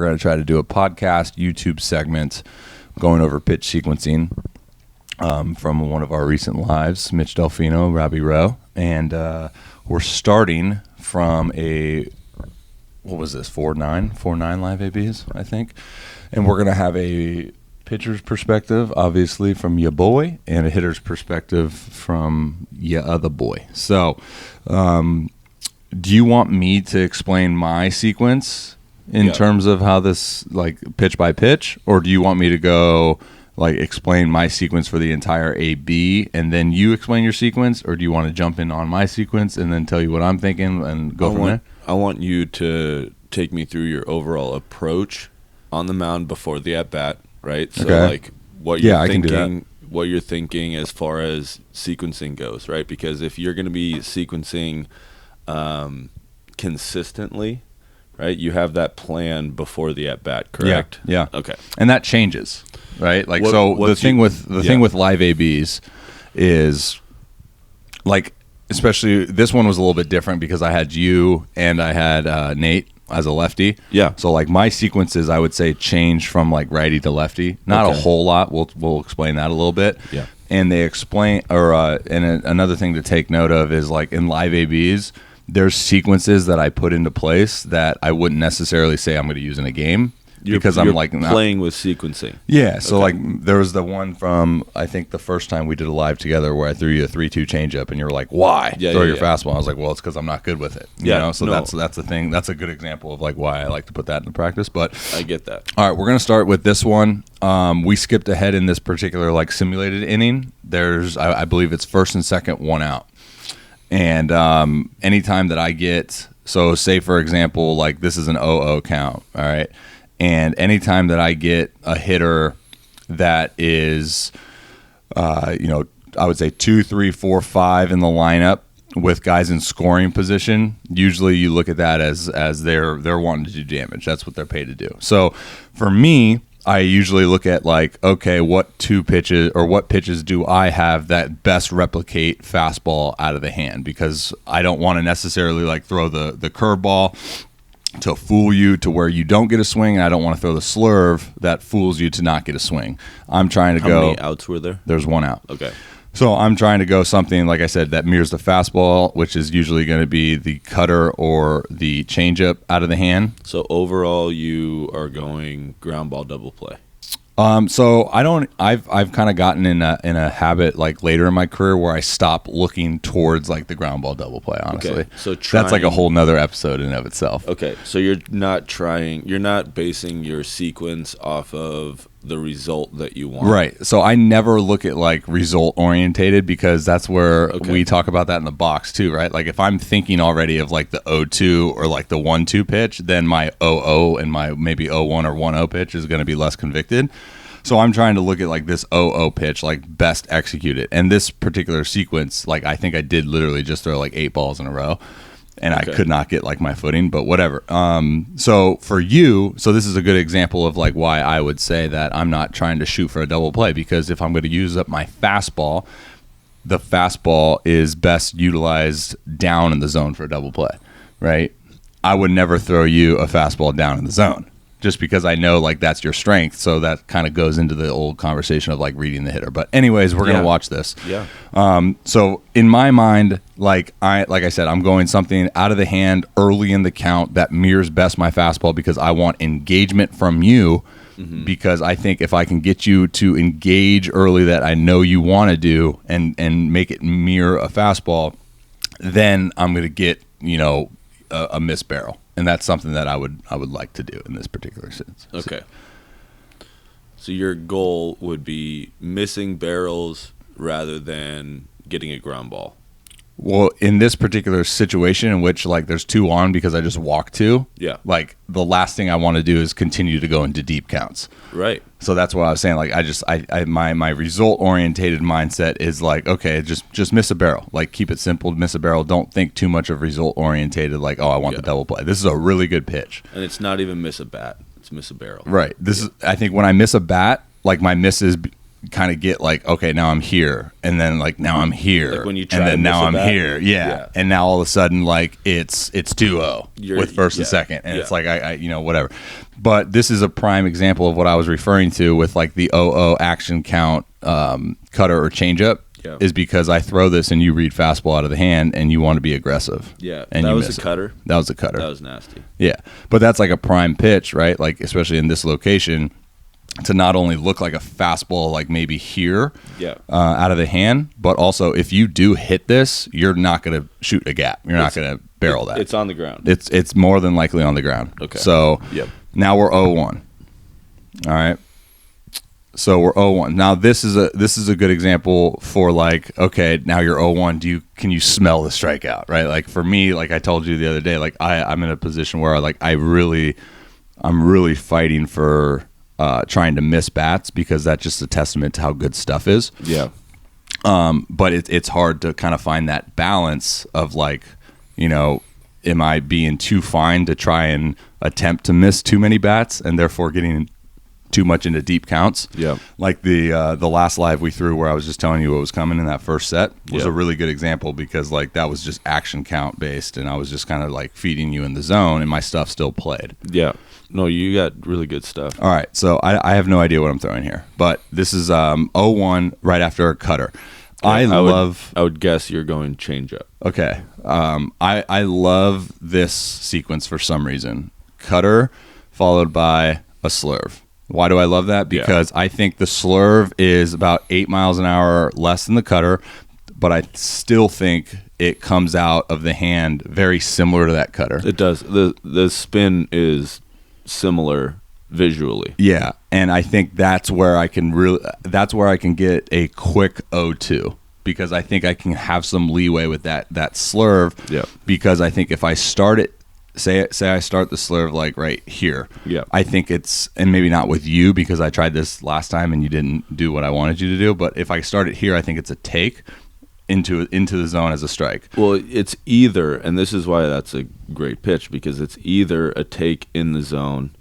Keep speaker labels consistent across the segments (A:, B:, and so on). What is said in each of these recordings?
A: we're going to try to do a podcast YouTube segment going over pitch sequencing from one of our recent lives, Mitch Delfino, Robby Rowe. And we're starting from what was this, 4-9 live ABs, I think. And we're going to have a pitcher's perspective, obviously, from ya boy, and a hitter's perspective from ya other boy. So, do you want me to explain my sequence in terms of how this, like, pitch by pitch, or do you want me to go, like, explain my sequence for the entire AB and then you explain your sequence, or do you want to jump in on my sequence and then tell you what I'm thinking and go from there?
B: I want you to take me through your overall approach on the mound before the at bat, right? So like what you're thinking as far as sequencing goes, right? Because if you're going to be sequencing consistently, right, you have that plan before the at bat, correct?
A: Yeah.
B: Okay.
A: And that changes, right? Like, the thing with live ABs is, like, especially this one was a little bit different because I had you and I had Nate as a lefty. Yeah. So, like, my sequences, I would say, change from, like, righty to lefty. Not a whole lot. We'll explain that a little bit. Yeah. And they explain, another thing to take note of is, like, in live ABs, there's sequences that I put into place that I wouldn't necessarily say I'm going to use in a game. Because I'm like
B: playing with sequencing.
A: Yeah, so like there was the one from, I think, the first time we did a live together where I threw you a 3-2 changeup and you were like, "Why throw your fastball?" I was like, "Well, it's because I'm not good with it." You know, so that's the thing. That's a good example of like why I like to put that into practice. But
B: I get that.
A: All right, we're gonna start with this one. We skipped ahead in this particular like simulated inning. There's, I believe it's first and second, one out, and anytime that I get, so say for example, like this is an 0-0 count. All right. And anytime that I get a hitter that is, I would say 2, 3, 4, 5 in the lineup with guys in scoring position, usually you look at that as they're wanting to do damage. That's what they're paid to do. So for me, I usually look at like, okay, what pitches do I have that best replicate fastball out of the hand? Because I don't want to necessarily like throw the curveball to fool you to where you don't get a swing, and I don't want to throw the slurve that fools you to not get a swing. I'm trying to go.
B: How many outs were there?
A: There's one out.
B: Okay.
A: So I'm trying to go something, like I said, that mirrors the fastball, which is usually going to be the cutter or the changeup out of the hand.
B: So overall, you are going ground ball double play.
A: So I've kind of gotten in a habit like later in my career where I stop looking towards like the ground ball double play, honestly.
B: Okay. So
A: that's like a whole nother episode in and of itself.
B: Okay. So you're not basing your sequence off of the result that you want.
A: Right. So I never look at like result orientated because that's where we talk about that in the box too, right? Like if I'm thinking already of like the 0-2 or like the 1-2 pitch, then my 0-0 and my maybe 0-1 or 1-0 pitch is going to be less convicted. So I'm trying to look at like this 0-0 pitch, like best executed. And this particular sequence, like I think I did literally just throw like 8 balls in a row. And I could not get like my footing, but whatever. So for you, so this is a good example of like why I would say that I'm not trying to shoot for a double play, because if I'm going to use up my fastball, the fastball is best utilized down in the zone for a double play, right? I would never throw you a fastball down in the zone just because I know like that's your strength. So that kind of goes into the old conversation of like reading the hitter. But anyways, we're going to watch this.
B: Yeah.
A: So in my mind, like I said, I'm going something out of the hand early in the count that mirrors best my fastball because I want engagement from you. Mm-hmm. Because I think if I can get you to engage early that I know you want to do and make it mirror a fastball, then I'm going to get, a miss barrel. And that's something that I would like to do in this particular sense.
B: Okay. So your goal would be missing barrels rather than getting a ground ball.
A: Well, in this particular situation in which like there's 2 on because I just walked 2, like the last thing I want to do is continue to go into deep counts.
B: Right.
A: So that's what I was saying. Like my result orientated mindset is like, okay, just miss a barrel. Like keep it simple, miss a barrel. Don't think too much of result orientated. Like, oh, I want the double play. This is a really good pitch.
B: And it's not even miss a bat. It's miss a barrel.
A: Right. This is, I think when I miss a bat, like my misses kind of get like, okay, now I'm here, and then like now I'm here,
B: like when you try
A: and then now I'm
B: bat.
A: here, and now all of a sudden like it's 2-0 with first and second, and it's like I whatever. But this is a prime example of what I was referring to with like the 0-0 action count cutter or changeup. Yeah. Is because I throw this and you read fastball out of the hand and you want to be aggressive.
B: Yeah,
A: and
B: that was a cutter.
A: That was a cutter.
B: That was nasty.
A: Yeah, but that's like a prime pitch, right? Like especially in this location, to not only look like a fastball, like maybe here, out of the hand, but also if you do hit this, you're not going to shoot a gap. You're not going to barrel that.
B: It's on the ground.
A: It's more than likely on the ground.
B: Okay.
A: So now we're 0-1. All right. So we're 0-1. Now this is a good example for like, okay, now you're 0-1. Can you smell the strikeout, right? Like for me, like I told you the other day, like I'm in a position where I'm really fighting for trying to miss bats because that's just a testament to how good stuff is.
B: Yeah.
A: But it's hard to kind of find that balance of like, am I being too fine to try and attempt to miss too many bats and therefore getting too much into deep counts.
B: Yeah.
A: Like the last live we threw where I was just telling you what was coming in that first set was a really good example because like that was just action count based and I was just kind of like feeding you in the zone and my stuff still played.
B: Yeah. No, you got really good stuff.
A: All right. So I have no idea what I'm throwing here, but this is 0-1 right after a cutter.
B: Yeah, I would guess you're going changeup.
A: Okay. I love this sequence for some reason. Cutter followed by a slurve. Why do I love that? Because I think the slurve is about 8 miles an hour less than the cutter, but I still think it comes out of the hand very similar to that cutter.
B: It does. The spin is similar visually.
A: Yeah, and I think that's where I can get a quick 0-2 because I think I can have some leeway with that slurve.
B: Yeah.
A: Because I think if I start it, say I start the slurve like right here.
B: Yeah.
A: I think it's, and maybe not with you because I tried this last time and you didn't do what I wanted you to do. But if I start it here, I think it's a take into the zone as a strike.
B: Well, it's either, and this is why that's a great pitch because it's either a take in the zone,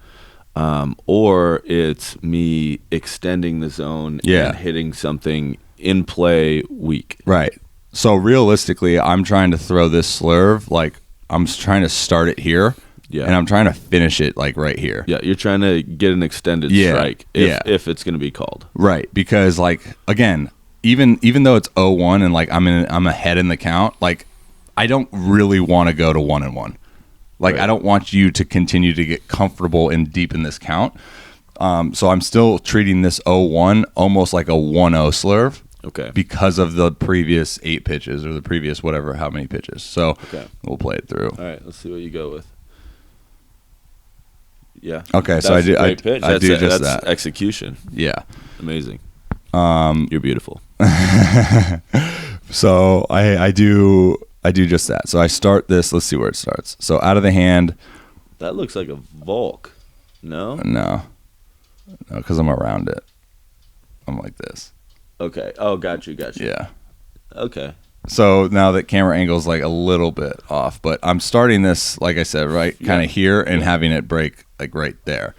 B: or it's me extending the zone and hitting something in play weak.
A: Right. So realistically, I'm trying to throw this slurve like. I'm trying to start it here, and I'm trying to finish it like right here.
B: Yeah, you're trying to get an extended strike if it's going to be called.
A: Right, because like again, even though it's 0-1 and like I'm ahead in the count, like I don't really want to go to 1-1. Like I don't want you to continue to get comfortable and deep in this count. So I'm still treating this 0-1 almost like a 1-0 slurve.
B: Okay.
A: Because of the previous 8 pitches or the previous whatever, how many pitches. So we'll play it through.
B: All right, let's see what you go with. Yeah.
A: Okay, so I do just that.
B: Execution.
A: Yeah.
B: Amazing. You're beautiful.
A: So I do just that. So I start this. Let's see where it starts. So out of the hand.
B: That looks like a Volk. No?
A: No, because I'm around it. I'm like this.
B: Okay. Oh, got you.
A: Yeah.
B: Okay.
A: So now that camera angle is like a little bit off, but I'm starting this, like I said, right, kind of here and having it break like right there.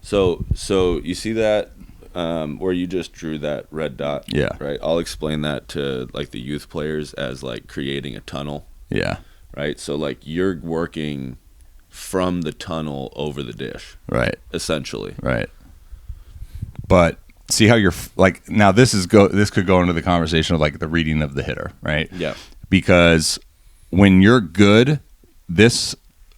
B: So you see that where you just drew that red dot?
A: Yeah.
B: Right. I'll explain that to like the youth players as like creating a tunnel.
A: Yeah.
B: Right. So like you're working from the tunnel over the dish.
A: Right.
B: Essentially.
A: Right. But see how you're like now this could go into the conversation of like the reading of the hitter, right?
B: Yeah.
A: Because when you're good,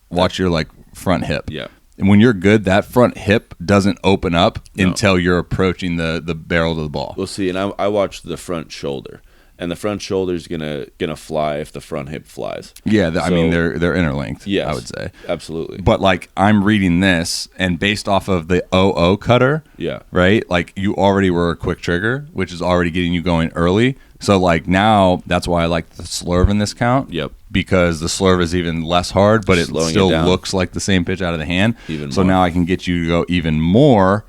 A: watch your like front hip.
B: Yeah.
A: And when you're good, that front hip doesn't open up until you're approaching the barrel of the ball.
B: We'll see. And I watched the front shoulder. And the front shoulder is gonna fly if the front hip flies.
A: Yeah, I mean they're interlinked.
B: Yes,
A: I would say
B: absolutely.
A: But like I'm reading this, and based off of the 0-0 cutter, right? Like you already were a quick trigger, which is already getting you going early. So like now that's why I like the slurve in this count.
B: Yep.
A: Because the slurve is even less hard, but it still looks like the same pitch out of the hand.
B: Even
A: so
B: more.
A: Now I can get you to go even more,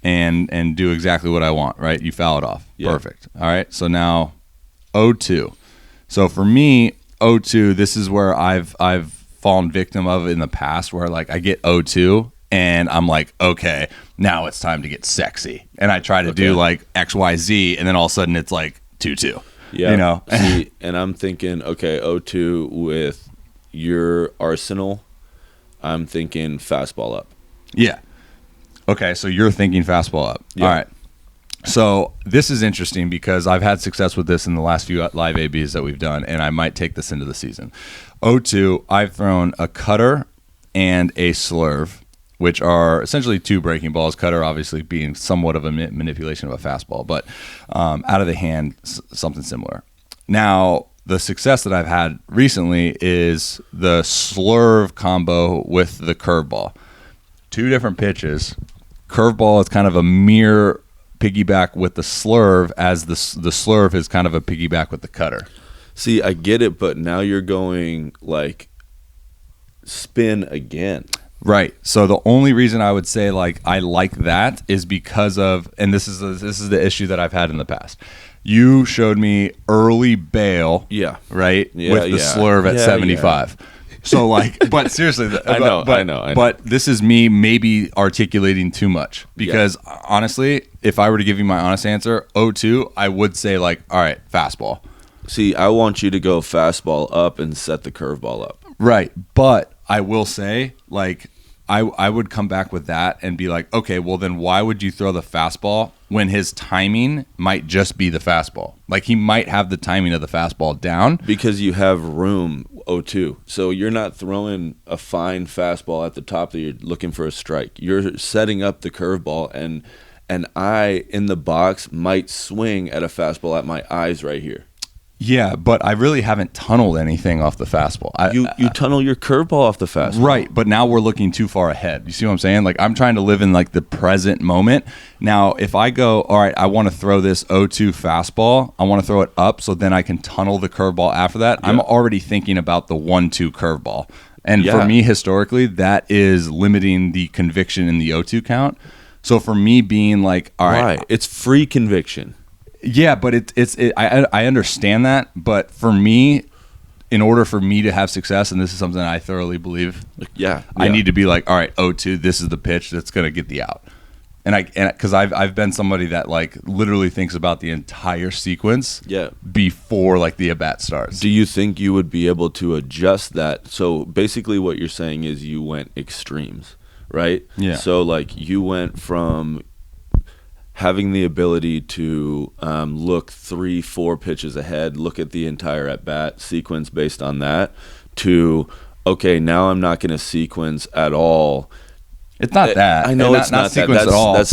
A: and do exactly what I want. Right? You foul it off. Yep. Perfect. All right. So now. 0-2. So for me, 0-2, this is where I've fallen victim of in the past where like I get 0-2 and I'm like, okay, now it's time to get sexy. And I try to do like XYZ, and then all of a sudden it's like 2-2.
B: Yeah.
A: You know?
B: See, and I'm thinking, okay, 0-2 with your arsenal, I'm thinking fastball up.
A: Yeah. Okay, so you're thinking fastball up.
B: Yeah.
A: All right. So this is interesting because I've had success with this in the last few live ABs that we've done, and I might take this into the season. 0-2, I've thrown a cutter and a slurve, which are essentially two breaking balls. Cutter obviously being somewhat of a manipulation of a fastball, but out of the hand, something similar. Now, the success that I've had recently is the slurve combo with the curveball. Two different pitches. Curveball is kind of a mere piggyback with the slurve, as the slurve is kind of a piggyback with the cutter.
B: See, I get it, but now you're going like spin again.
A: Right. So the only reason I would say like I like that is because of, and this is the issue that I've had in the past. You showed me early bail, right, with the slurve at 75. Yeah. So like, but seriously,
B: I know.
A: But this is me maybe articulating too much because honestly, if I were to give you my honest answer, 0-2, I would say like, all right, fastball.
B: See, I want you to go fastball up and set the curveball up.
A: Right, but I will say like I would come back with that and be like, okay, well then why would you throw the fastball when his timing might just be the fastball? Like he might have the timing of the fastball down. Because
B: you have room 0-2. So you're not throwing a fine fastball at the top that you're looking for a strike. You're setting up the curveball, and I, in the box, might swing at a fastball at my eyes right here.
A: Yeah, but I really haven't tunneled anything off the fastball.
B: You tunnel your curveball off the fastball.
A: Right, but now we're looking too far ahead. You see what I'm saying? Like I'm trying to live in like the present moment. Now, if I go, all right, I want to throw this 0-2 fastball. I want to throw it up so then I can tunnel the curveball after that. Yeah. I'm already thinking about the 1-2 curveball. And for me, historically, that is limiting the conviction in the 0-2 count. So for me being like, all right.
B: It's free conviction.
A: Yeah, but I understand that, but for me, in order for me to have success, and this is something I thoroughly believe, I need to be like, all right, 0-2, this is the pitch that's going to get the out. And because I've been somebody that like literally thinks about the entire sequence before like the at bat starts.
B: Do you think you would be able to adjust that? So basically what you're saying is you went extremes, right?
A: Yeah.
B: So like you went from having the ability to look 3-4 pitches ahead, look at the entire at-bat sequence based on that, to, okay, now I'm not going to sequence at all.
A: It's not that.
B: I know it's not sequence at all. That's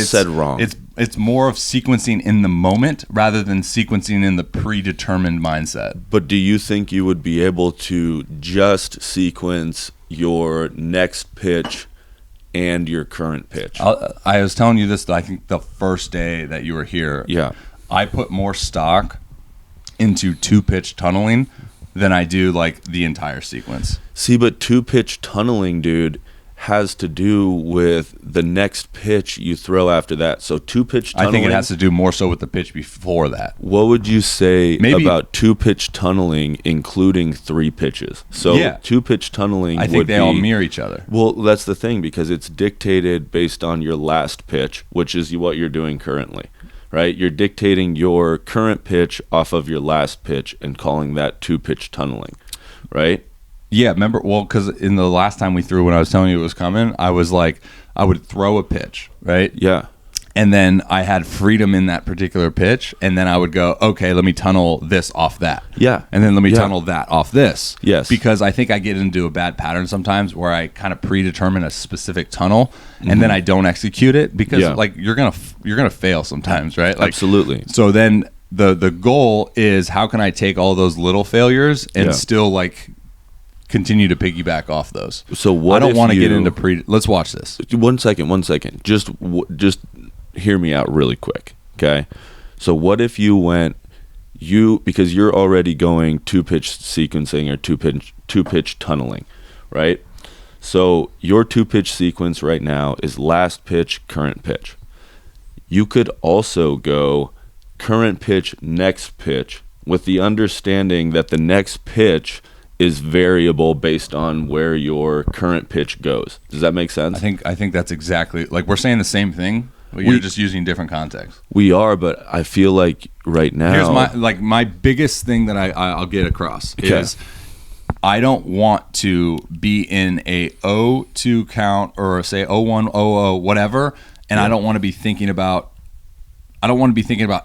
B: said wrong.
A: It's more of sequencing in the moment rather than sequencing in the predetermined mindset.
B: But do you think you would be able to just sequence your next pitch and your current pitch?
A: I was telling you this, I think the first day that you were here.
B: Yeah.
A: I put more stock into 2-pitch tunneling than I do like the entire sequence.
B: See, but 2-pitch tunneling, dude, has to do with the next pitch you throw after that. So 2-pitch tunneling,
A: I think it has to do more so with the pitch before that.
B: What would you say about 2-pitch tunneling including 3 pitches? So 2-pitch tunneling,
A: I think they all mirror each other.
B: Well, that's the thing, because it's dictated based on your last pitch, which is what you're doing currently, right? You're dictating your current pitch off of your last pitch and calling that 2-pitch tunneling, right?
A: Yeah, remember, well, because in the last time we threw, when I was telling you it was coming, I was like, I would throw a pitch, right?
B: Yeah.
A: And then I had freedom in that particular pitch, and then I would go, okay, let me tunnel this off that.
B: Yeah.
A: And then let me tunnel that off this.
B: Yes.
A: Because I think I get into a bad pattern sometimes where I kind of predetermine a specific tunnel, and then I don't execute it because like you're gonna fail sometimes, right? Like,
B: absolutely.
A: So then the goal is, how can I take all those little failures and still like continue to piggyback off those?
B: So what
A: I don't want to get into let's watch this.
B: 1 second. Just hear me out really quick, okay? So what if you went, because you're already going 2-pitch sequencing or 2-pitch tunneling, right? So your 2-pitch sequence right now is last pitch, current pitch. You could also go current pitch, next pitch, with the understanding that the next pitch is variable based on where your current pitch goes. Does that make sense?
A: I think that's exactly, like, we're saying the same thing, but you're just using different context.
B: We are, but I feel like right now,
A: here's my biggest thing that I'll get across is I don't want to be in a 0-2 count or say 0-1, 0-0, whatever, and I don't want to be thinking about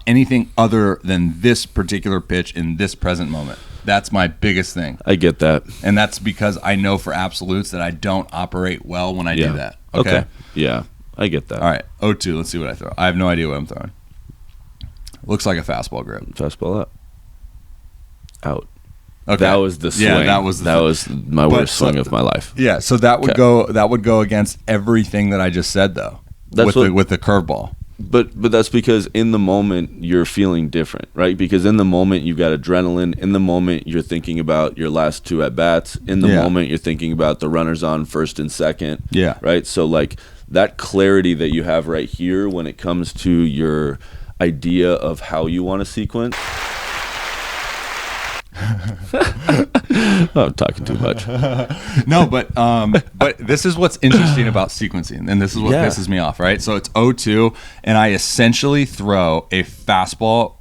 A: anything other than this particular pitch in this present moment. That's my biggest thing.
B: I get that.
A: And that's because I know for absolutes that I don't operate well when I do that. Okay?
B: Yeah, I get that.
A: All right, 0-2, let's see what I throw. I have no idea what I'm throwing. Looks like a fastball grip.
B: Fastball up. Out.
A: Okay.
B: That was the swing.
A: Yeah, that was
B: my worst swing of my life.
A: Yeah, so that would go against everything that I just said though. With the curveball.
B: But that's because in the moment you're feeling different, right? Because in the moment you've got adrenaline. In the moment you're thinking about your last two at bats. In the moment you're thinking about the runners on first and second.
A: Yeah.
B: Right. So like that clarity that you have right here when it comes to your idea of how you want to sequence. I'm talking too much.
A: No, but this is what's interesting about sequencing, and this is what pisses me off, right? So it's 0-2, and I essentially throw a fastball.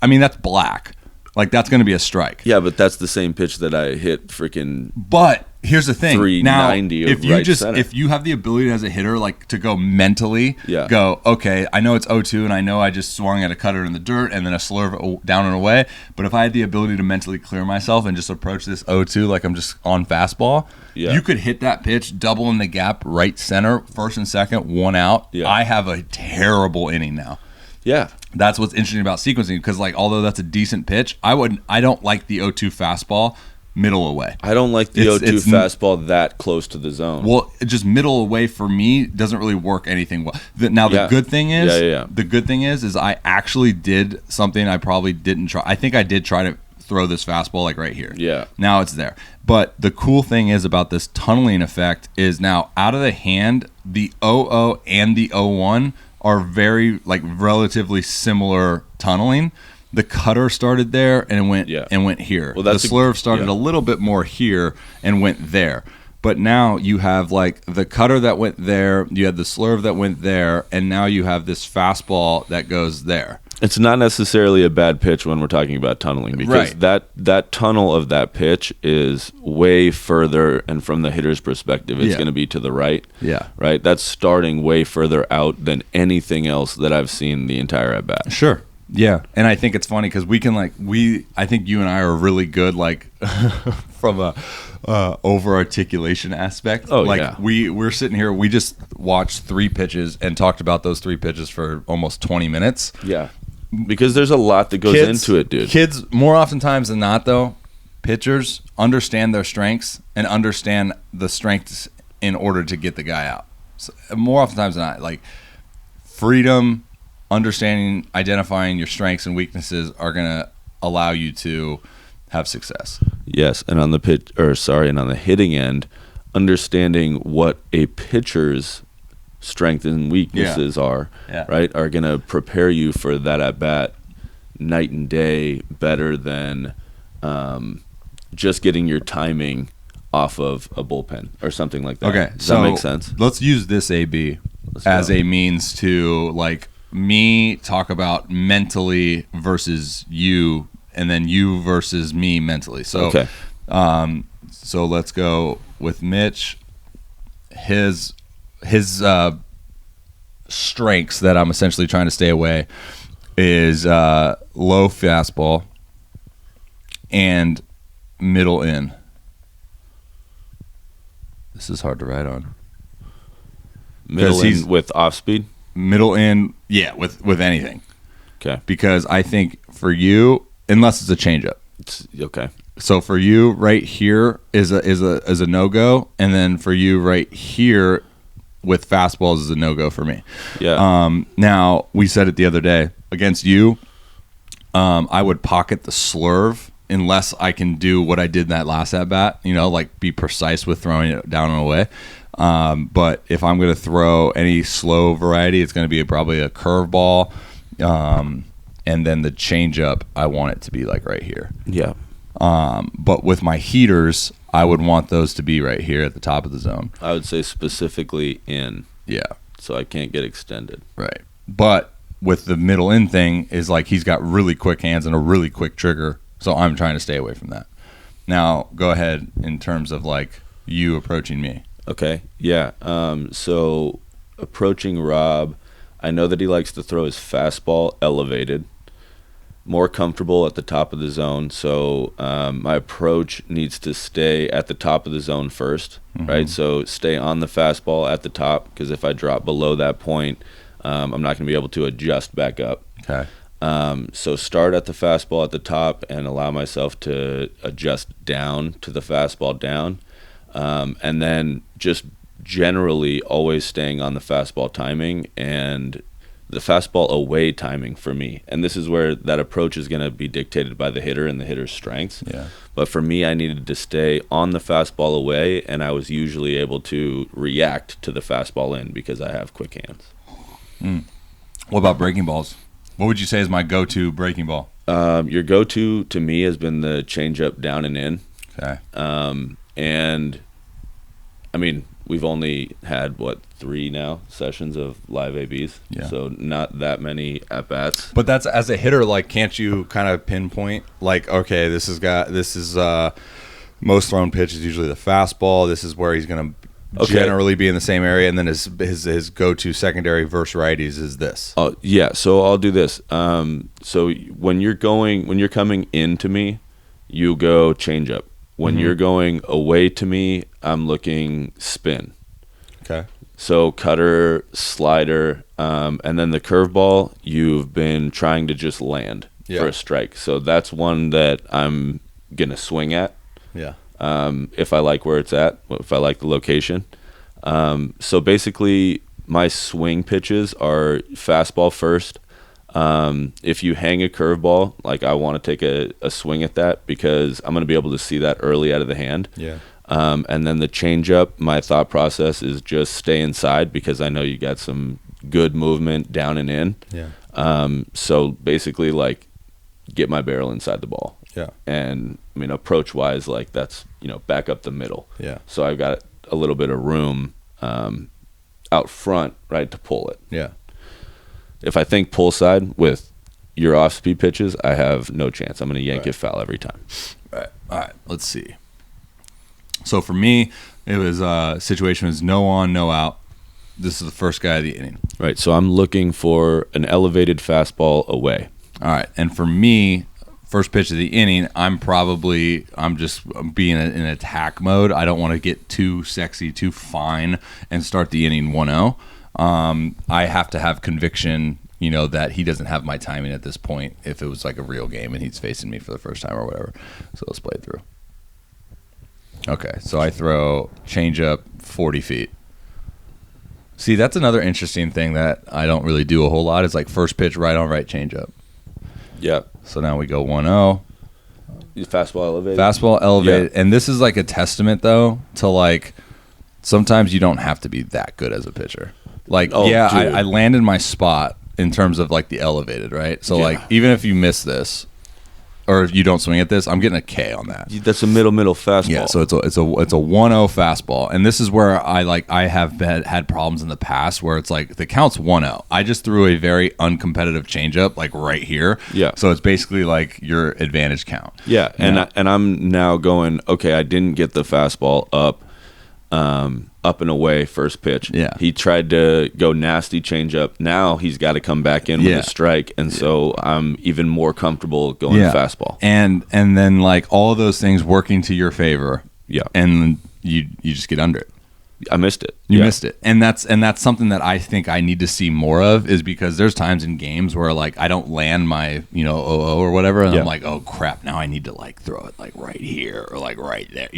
A: I mean, that's black. Like, that's going to be a strike.
B: Yeah, but that's the same pitch that I hit freaking.
A: But here's the thing.
B: 390
A: now, if you have the ability as a hitter, like, to go mentally, go, okay, I know it's 0-2, and I know I just swung at a cutter in the dirt and then a slurve down and away. But if I had the ability to mentally clear myself and just approach this 0-2 like I'm just on fastball, you could hit that pitch, double in the gap, right center, first and second, one out. Yeah. I have a terrible inning now.
B: Yeah.
A: That's what's interesting about sequencing, because, like, although that's a decent pitch, I don't like the 0-2 fastball middle away.
B: I don't like the 0-2 fastball that close to the zone.
A: Well, just middle away for me doesn't really work anything well. The good thing is I actually did something I probably didn't try. I think I did try to throw this fastball like right here.
B: Yeah.
A: Now it's there. But the cool thing is about this tunneling effect is now out of the hand, the 0-0 and the 0-1 are very, like, relatively similar tunneling. The cutter started there and went here. Well, the slurve started a little bit more here and went there. But now you have, like, the cutter that went there, you had the slurve that went there, and now you have this fastball that goes there.
B: It's not necessarily a bad pitch when we're talking about tunneling, because that tunnel of that pitch is way further, and from the hitter's perspective, it's going to be to the right. Yeah. Right? That's starting way further out than anything else that I've seen the entire at-bat.
A: Sure. Yeah. And I think it's funny because we can, like, I think you and I are really good, like, from a over-articulation aspect. Oh, like, yeah. We're sitting here, we just watched 3 pitches and talked about those 3 pitches for almost 20 minutes.
B: Yeah. Because there's a lot that goes into it, dude.
A: Kids, more oftentimes than not, though, pitchers understand their strengths and understand the strengths in order to get the guy out. So, more oftentimes than not, like, freedom, understanding, identifying your strengths and weaknesses are going to allow you to have success.
B: Yes, and on the hitting end, understanding what a pitcher's strengths and weaknesses are, right, are going to prepare you for that at bat night and day better than just getting your timing off of a bullpen or something like that.
A: Okay,
B: does that make sense?
A: Let's use this AB as a means to, like, me talk about mentally versus you, and then you versus me mentally. So, okay. So let's go with Mitch. His strengths that I'm essentially trying to stay away is low fastball and middle in. This is hard to write on.
B: Middle in with off speed?
A: Middle in, yeah, with anything.
B: Okay.
A: Because I think for you, unless it's a changeup.
B: Okay.
A: So for you, right here is a no-go, and then for you right here with fastballs is a no-go for me.
B: Yeah.
A: Now, we said it the other day. Against you, I would pocket the slurve unless I can do what I did in that last at-bat, like be precise with throwing it down and away. But if I'm going to throw any slow variety, it's going to be probably a curveball, and then the changeup, I want it to be like right here.
B: Yeah.
A: But with my heaters, I would want those to be right here at the top of the zone.
B: I would say specifically in.
A: Yeah.
B: So I can't get extended.
A: Right. But with the middle in thing is like he's got really quick hands and a really quick trigger. So I'm trying to stay away from that. Now, go ahead in terms of like you approaching me.
B: Okay. Yeah. So approaching Rob, I know that he likes to throw his fastball elevated, more comfortable at the top of the zone. So my approach needs to stay at the top of the zone first, right? So stay on the fastball at the top, because if I drop below that point, I'm not going to be able to adjust back up.
A: Okay.
B: So start at the fastball at the top and allow myself to adjust down to the fastball down. And then just generally always staying on the fastball timing and the fastball away timing for me. And this is where that approach is going to be dictated by the hitter and the hitter's strengths.
A: Yeah.
B: But for me, I needed to stay on the fastball away, and I was usually able to react to the fastball in because I have quick hands.
A: What about breaking balls? What would you say is my go-to breaking ball?
B: Your go-to to me has been the changeup down and in.
A: Okay.
B: And I mean, we've only had 3 sessions of live ABs, so not that many at bats.
A: But that's, as a hitter, like, can't you kind of pinpoint like, okay, this is most thrown pitch is usually the fastball. This is where he's going to generally be in the same area, and then his go-to secondary versus righties is this.
B: Oh yeah, so I'll do this. So when you're coming into me, you go changeup. When you're going away to me, I'm looking spin.
A: Okay.
B: So cutter, slider, and then the curveball, you've been trying to just land for a strike. So that's one that I'm going to swing at.
A: Yeah.
B: If I like where it's at, if I like the location. So basically, my swing pitches are fastball first. If you hang a curveball, like I want to take a swing at that because I'm going to be able to see that early out of the hand.
A: Yeah.
B: And then the changeup, my thought process is just stay inside because I know you got some good movement down and in.
A: Yeah.
B: So basically, like, get my barrel inside the ball.
A: Yeah.
B: And I mean, approach wise, like that's, back up the middle.
A: Yeah.
B: So I've got a little bit of room out front, right, to pull it.
A: Yeah.
B: If I think pull side with your off-speed pitches, I have no chance. I'm going to yank it foul every time.
A: Right. All right. Let's see. So for me, it was situation was no on, no out. This is the first guy of the inning.
B: Right. So I'm looking for an elevated fastball away.
A: All right. And for me, first pitch of the inning, I'm just being in attack mode. I don't want to get too sexy, too fine, and start the inning 1-0. I have to have conviction, that he doesn't have my timing at this point if it was like a real game and he's facing me for the first time or whatever. So let's play it through. Okay, so I throw changeup 40 feet. See, that's another interesting thing that I don't really do a whole lot is like first pitch right on right changeup.
B: Yeah.
A: So now we go 1-0.
B: Fastball elevated.
A: Fastball elevated.
B: Yeah.
A: And this is like a testament, though, to like sometimes you don't have to be that good as a pitcher. Like, I landed my spot in terms of like the elevated, right? So like even if you miss this or if you don't swing at this, I'm getting a K on that.
B: That's a middle fastball.
A: Yeah, so it's a 1-0 fastball. And this is where I have had problems in the past where it's like the count's 1-0. I just threw a very uncompetitive changeup like right here.
B: Yeah.
A: So it's basically like your advantage count.
B: Yeah, and I'm now going, okay, I didn't get the fastball up and away first pitch.
A: Yeah.
B: He tried to go nasty changeup. Now he's got to come back in with a strike, and so I'm even more comfortable going fastball.
A: And then like all of those things working to your favor.
B: Yeah.
A: And you just get under it.
B: I missed it.
A: You missed it. And that's something that I think I need to see more of is because there's times in games where like I don't land my, 0-0 or whatever and I'm like, "Oh crap, now I need to like throw it like right here or like right there."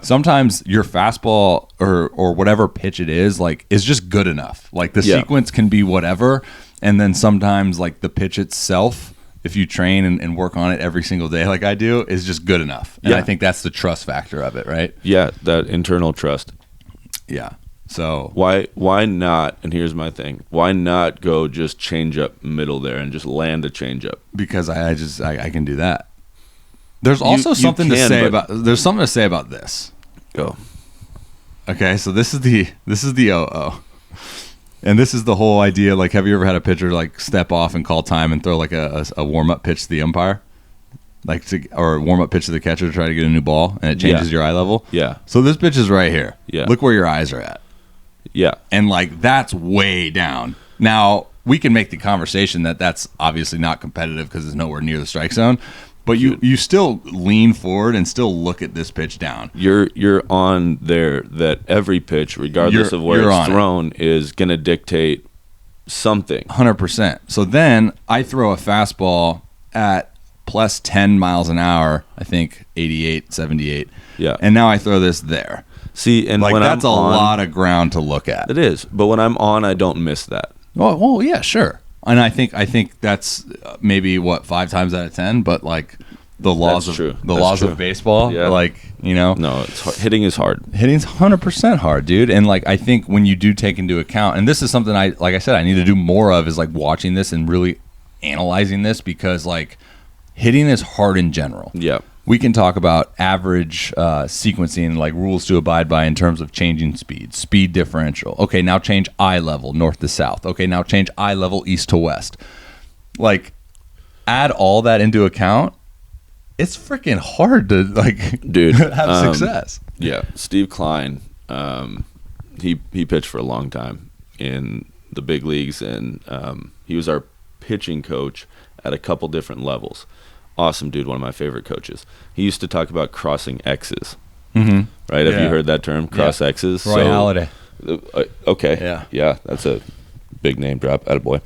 A: Sometimes your fastball or whatever pitch it is like is just good enough. Like the sequence can be whatever, and then sometimes like the pitch itself, if you train and work on it every single day like I do, is just good enough. And I think that's the trust factor of it, right?
B: Yeah, that internal trust.
A: Yeah. So
B: why not? And here's my thing: why not go just change up middle there and just land a change up?
A: Because I can do that. There's also something to say about this.
B: Go.
A: Okay, so this is the OO. And this is the whole idea, like, have you ever had a pitcher like step off and call time and throw like a warm-up pitch to the umpire? Or a warm-up pitch to the catcher to try to get a new ball, and it changes your eye level?
B: Yeah.
A: So this pitch is right here.
B: Yeah.
A: Look where your eyes are at.
B: Yeah.
A: And like, that's way down. Now, we can make the conversation that that's obviously not competitive because it's nowhere near the strike zone. But you still lean forward and still look at this pitch down.
B: You're on there that every pitch, regardless of where it's thrown, is going to dictate something.
A: 100%. So then I throw a fastball at plus 10 miles an hour, I think 88, 78.
B: Yeah.
A: And now I throw this there.
B: See, and
A: like,
B: when
A: that's
B: I'm
A: a
B: on,
A: lot of ground to look at.
B: It is. But when I'm on, I don't miss that.
A: Well, yeah, sure. And I think that's maybe 5 times out of 10, but like the laws of baseball, like, you know.
B: No, it's hard. Hitting is hard.
A: Hitting's 100% hard, dude. And like, I think when you do take into account, and this is something I need to do more of, is like watching this and really analyzing this, because like hitting is hard in general.
B: Yeah.
A: We can talk about average sequencing, like rules to abide by in terms of changing speed differential. Okay, now change eye level north to south. Okay, now change eye level east to west. Like, add all that into account, it's freaking hard to have success.
B: Yeah, Steve Klein, he pitched for a long time in the big leagues, and he was our pitching coach at a couple different levels. Awesome dude, one of my favorite coaches. He used to talk about crossing X's. Mm-hmm. Right? Have you heard that term? Cross X's?
A: Roy Halladay.
B: Okay. Yeah, that's a big name drop. Attaboy.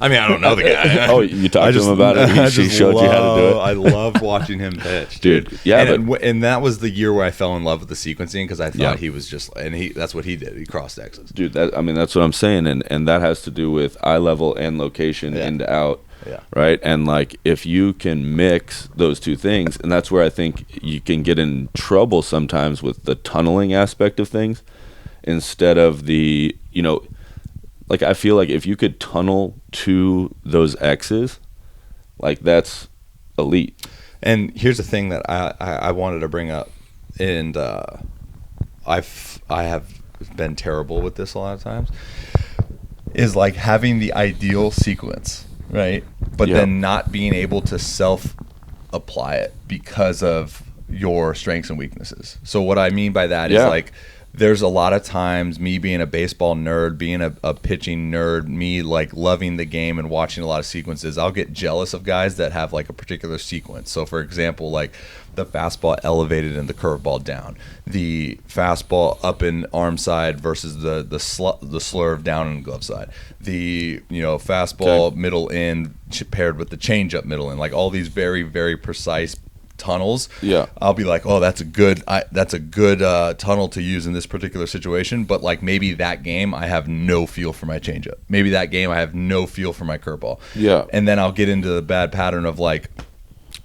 A: I mean, I don't know the guy.
B: Oh, you talked to him about it? He showed you how to do it?
A: I love watching him pitch, dude.
B: Yeah,
A: and that was the year where I fell in love with the sequencing, because I thought he was just, and that's what he did. He crossed X's.
B: Dude, that's what I'm saying, and that has to do with eye level and location, in to out.
A: Yeah.
B: Right. And like, if you can mix those two things, and that's where I think you can get in trouble sometimes with the tunneling aspect of things, instead of the, like, I feel like if you could tunnel to those X's, like, that's elite.
A: And here's the thing that I wanted to bring up, and I have been terrible with this a lot of times, is like having the ideal sequence. Right. But then not being able to self-apply it because of your strengths and weaknesses. So what I mean by that is, like, there's a lot of times, me being a baseball nerd, being a pitching nerd, me like loving the game and watching a lot of sequences, I'll get jealous of guys that have like a particular sequence. So for example, like the fastball elevated and the curveball down, the fastball up in arm side versus the slurve down in glove side, the fastball middle in paired with the changeup middle in, like all these very, very precise tunnels.
B: Yeah,
A: I'll be like, oh, that's a good tunnel to use in this particular situation. But like, maybe that game I have no feel for my changeup. Maybe that game I have no feel for my curveball.
B: Yeah,
A: and then I'll get into the bad pattern of like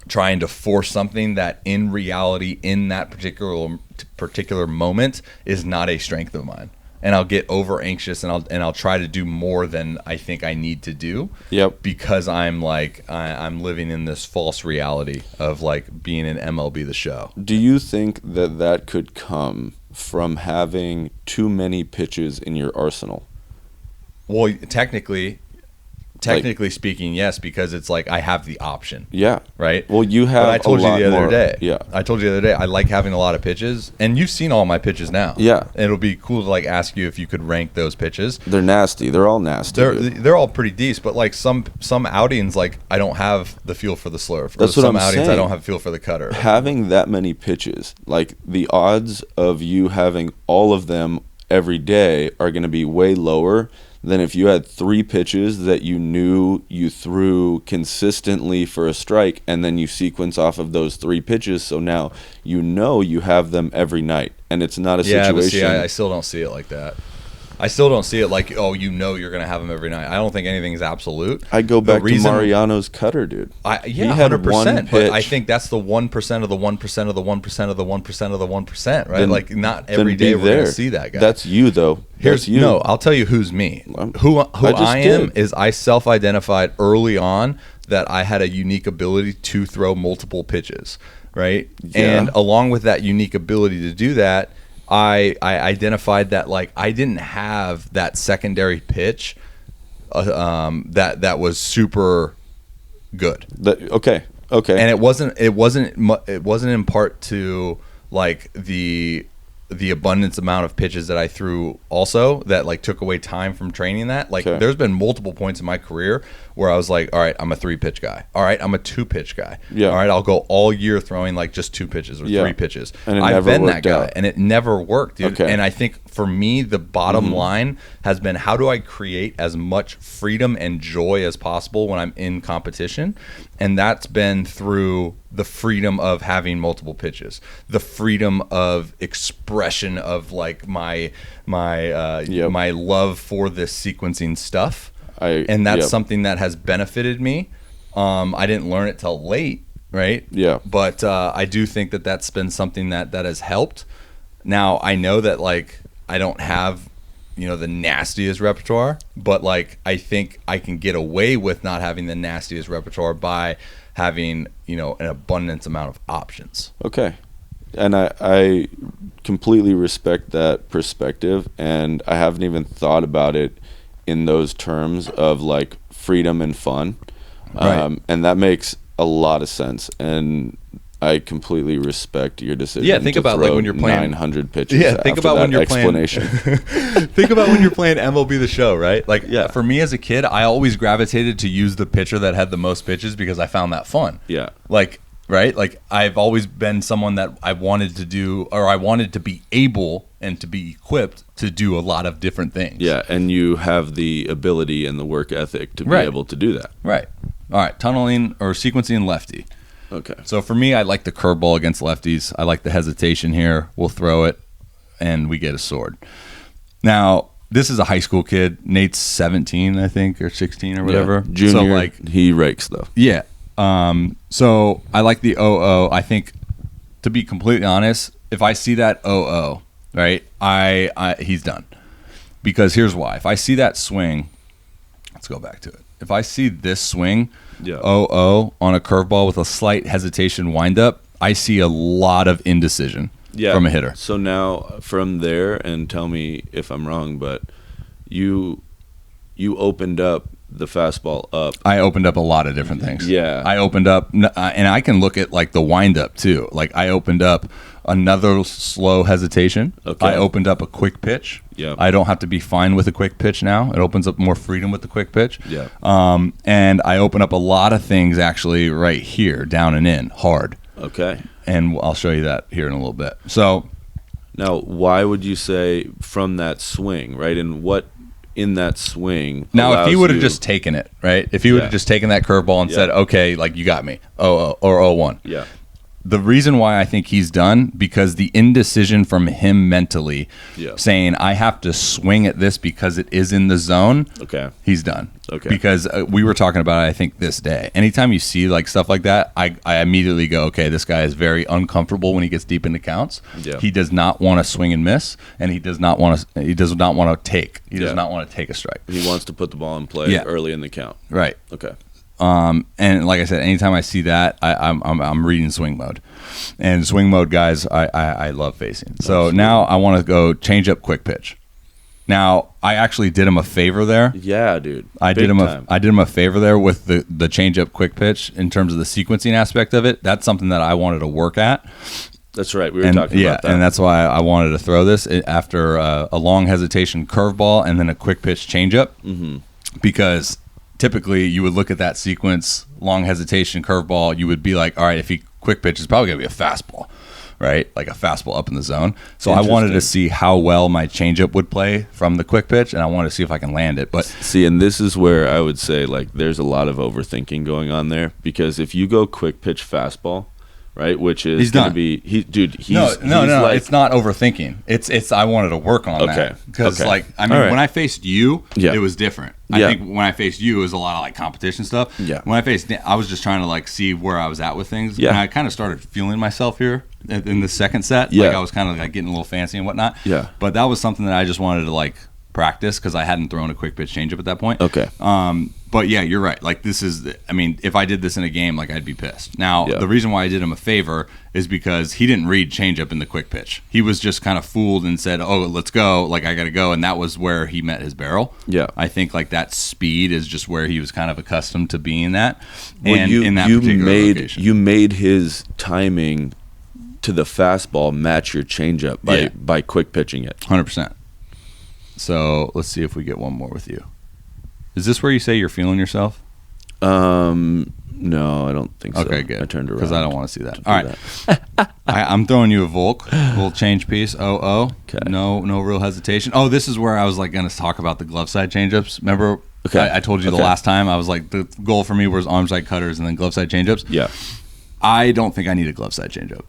A: trying to force something that in reality in that particular moment is not a strength of mine. And I'll get over anxious, and I'll try to do more than I think I need to do.
B: Yep.
A: Because I'm like, I'm living in this false reality of like being in MLB The Show.
B: Do you think that could come from having too many pitches in your arsenal?
A: Well, technically speaking, yes, because it's like I have the option.
B: Yeah.
A: Right?
B: Well, you have.
A: But I told you the other day.
B: Yeah.
A: I told you the other day, I like having a lot of pitches, and you've seen all my pitches now.
B: Yeah.
A: And it'll be cool to like ask you if you could rank those pitches.
B: They're nasty. They're all nasty.
A: They're all pretty decent, but like some outings, like I don't have the feel for the slurve.
B: That's what I'm saying.
A: Some outings I don't have feel for the cutter.
B: Having that many pitches, like the odds of you having all of them every day are going to be way lower than if you had 3 pitches that you knew you threw consistently for a strike, and then you sequence off of those 3 pitches, so now you have them every night, and it's not a situation.
A: But see, I still don't see it like that. I still don't see it like, oh, you're going to have them every night. I don't think anything is absolute.
B: I go back to Mariano's cutter, dude.
A: He had 100%, but I think that's the 1% of the 1% of the 1% of the 1% of the 1%, right? Like, not every day we're going to see that guy.
B: That's you, though. You.
A: No, I'll tell you who's me. Who I am is I self-identified early on that I had a unique ability to throw multiple pitches, right?
B: Yeah.
A: And along with that unique ability to do that, I identified that like I didn't have that secondary pitch that was super good.
B: Okay.
A: And it wasn't in part to like the abundance amount of pitches that I threw also that like took away time from training that. Like there's been multiple points in my career where I was like, all right, I'm a 3-pitch guy. All right, I'm a 2-pitch guy.
B: Yeah.
A: All right, I'll go all year throwing like just 2 pitches or 3 pitches.
B: And
A: I've been that guy
B: out.
A: and it never worked, dude.
B: Okay.
A: And I think for me, the bottom line has been how do I create as much freedom and joy as possible when I'm in competition? And that's been through the freedom of having multiple pitches, the freedom of expression of like my love for this sequencing stuff. And that's something that has benefited me. I didn't learn it till late, right?
B: Yeah.
A: But I do think that that's been something that has helped. Now I know that like I don't have, the nastiest repertoire, but like I think I can get away with not having the nastiest repertoire by having, an abundance amount of options.
B: Okay. And I completely respect that perspective, and I haven't even thought about it in those terms of like freedom and fun.
A: Right.
B: And that makes a lot of sense, and I completely respect your decision.
A: Yeah, think about like when you're playing
B: 900 pitches.
A: Yeah, think about when you're
B: explanation.
A: Think about when you're playing MLB The Show, right? Like, for me as a kid, I always gravitated to use the pitcher that had the most pitches because I found that fun.
B: Yeah.
A: Like, right? Like, I've always been someone that I wanted to do, or I wanted to be able and to be equipped to do a lot of different things.
B: Yeah, and you have the ability and the work ethic to be able to do that.
A: Right. All right, tunneling or sequencing lefty.
B: Okay.
A: So for me, I like the curveball against lefties. I like the hesitation here. We'll throw it, and we get a sword. Now, this is a high school kid. Nate's 17, I think, or 16 or whatever.
B: Yeah. Junior,
A: so like
B: he rakes, though.
A: Yeah. So I like the 0-0. I think, to be completely honest, if I see that 0-0, right, he's done. Because here's why. If I see that swing, let's go back to it. If I see this swing, 0-0 on a curveball with a slight hesitation windup, I see a lot of indecision from a hitter.
B: So now from there, and tell me if I'm wrong, but you opened up the fastball up.
A: I opened up a lot of different things.
B: Yeah.
A: I opened up, and I can look at like the windup too. Like I opened up another slow hesitation.
B: Okay.
A: I opened up a quick pitch.
B: Yeah.
A: I don't have to be fine with a quick pitch now. It opens up more freedom with the quick pitch.
B: Yeah.
A: And I open up a lot of things actually right here, down and in, hard.
B: Okay.
A: And I'll show you that here in a little bit. So
B: now, why would you say from that swing, right? And what in that swing?
A: Now, if he would have just taken it, right? If he would have just taken that curveball and said, okay, like you got me, 0-0 or 0-1.
B: Yeah.
A: The reason why I think he's done, because the indecision from him mentally saying, I have to swing at this because it is in the zone, he's done.
B: Okay.
A: Because we were talking about it, I think, this day. Anytime you see like stuff like that, I immediately go, okay, this guy is very uncomfortable when he gets deep into counts.
B: Yeah.
A: He does not want to swing and miss, and he does not want to take. He does not want to take a strike.
B: He wants to put the ball in play early in the count.
A: Right.
B: Okay.
A: And like I said, anytime I see that, I'm reading swing mode, and swing mode guys, I love facing. So now I want to go change up quick pitch. Now I actually did him a favor there.
B: Yeah, dude.
A: I did him a favor there with the change up quick pitch in terms of the sequencing aspect of it. That's something that I wanted to work at.
B: That's right. We were talking about that.
A: And that's why I wanted to throw this after a long hesitation curveball and then a quick pitch changeup, because typically you would look at that sequence, long hesitation curveball, you would be like, all right, if he quick pitch, it's probably going to be a fastball, right? Like a fastball up in the zone. So I wanted to see how well my changeup would play from the quick pitch, and I wanted to see if I can land it. But
B: see, and this is where I would say like there's a lot of overthinking going on there, because if you go quick pitch fastball, right, which is going to be he's
A: no,
B: like,
A: it's not overthinking. It's I wanted to work on that, because like I mean when I faced you, it was different. I think when I faced you, it was a lot of like competition stuff.
B: Yeah.
A: When I faced, I was just trying to like see where I was at with things.
B: Yeah.
A: And I kind of started feeling myself here in the second set.
B: Yeah.
A: Like I was kind of like getting a little fancy and whatnot.
B: Yeah.
A: But that was something that I just wanted to like practice because I hadn't thrown a quick pitch changeup at that point.
B: Okay.
A: But yeah, you're right. Like if I did this in a game, like I'd be pissed. Now, the reason why I did him a favor is because he didn't read changeup in the quick pitch. He was just kind of fooled and said, "Oh, let's go." Like I got to go, and that was where he met his barrel.
B: Yeah.
A: I think like that speed is just where he was kind of accustomed to being at.
B: Well,
A: and in that particular location,
B: you made his timing to the fastball match your changeup by quick pitching it.
A: 100%. So let's see if we get one more with you. Is this where you say you're feeling yourself?
B: No, I don't think so.
A: Okay, good.
B: I turned around
A: because I don't want to see that. All right, I'm throwing you a Volk, little change piece. Okay. No real hesitation. Oh, this is where I was like going to talk about the glove side changeups. Remember?
B: Okay.
A: I told you the last time I was like the goal for me was arm side cutters and then glove side changeups.
B: Yeah.
A: I don't think I need a glove side changeup.